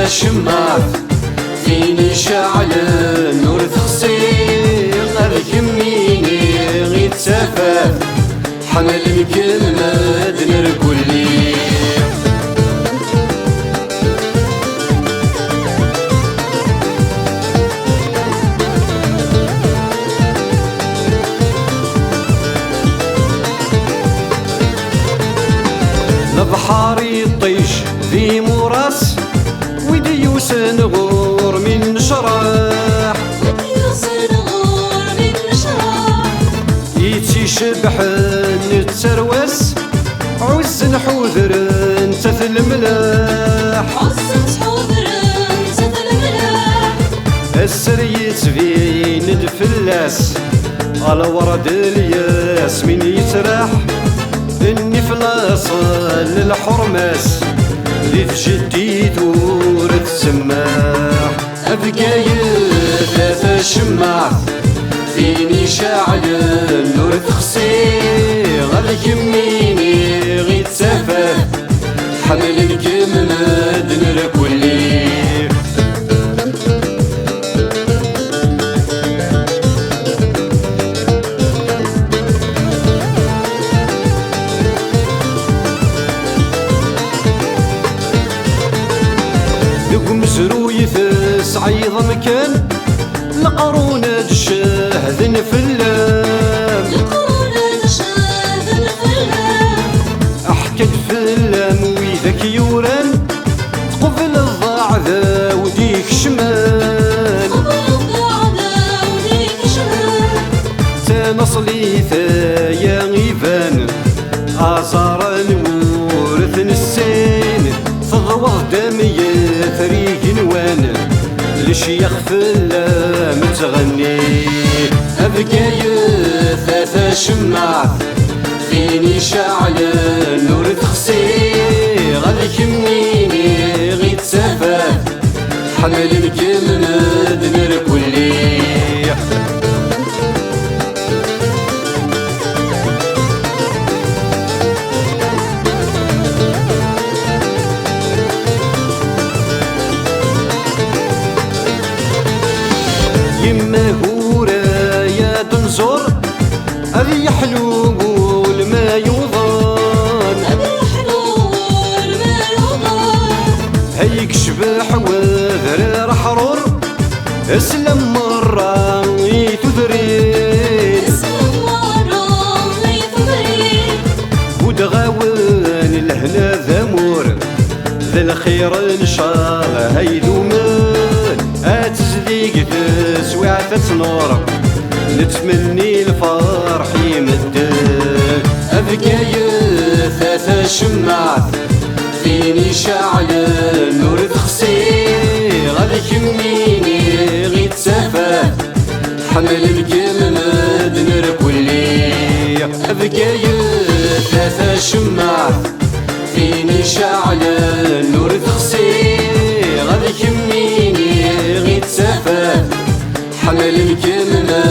شمعت فيني شعل النور تخصير غير يميني غير تسافر حمل الكلمة نرقل لي البحر يطيش ذي مراس ويدي يوسنغور من شراح يتي شبح نتسروس عز نحوذر انت في الملاح السريت فين الفلاس على ورد الياسمين يتراح اني فلاصل للحرماس اللي في جدي دور تسماح ابقى ثلاثة شماعت فيني شاعل النور تخصي غير يميني غير تسافر حمل الكلمة نرقل لي مزروي عيض مكان القرونة تشاهدن في اللام أحكي في اللام ويذاك يوران قبل الضعذا وديك شمال تنصلي ثايا غيبان آزار نورث السين تضوض دمية ثريق نوان لشيخ في اللام تغني أبقى ثلاثة شماعت فيني شعل النور تخصي غير يميني غير تسافر حمل الكلمة نرقل لي يما هورا يا دنزور هذي يحلو قول ما يوضان هيك شبح وذرار حرور اسلم مرة يتذرين ودغاون الهنا ذمور ذا الخير ان شاء الله هيدومان اتزديق تسويعة تنور نتمني الفرح يمدن أبقى ثلاثة شماعت فيني شعل النور تخصي غير يميني غير تسافر حمل الكلمة نرقل لي أبقى ثلاثة شماعت فيني شعل النور تخصي غير يميني غير تسافر حمل الكلمة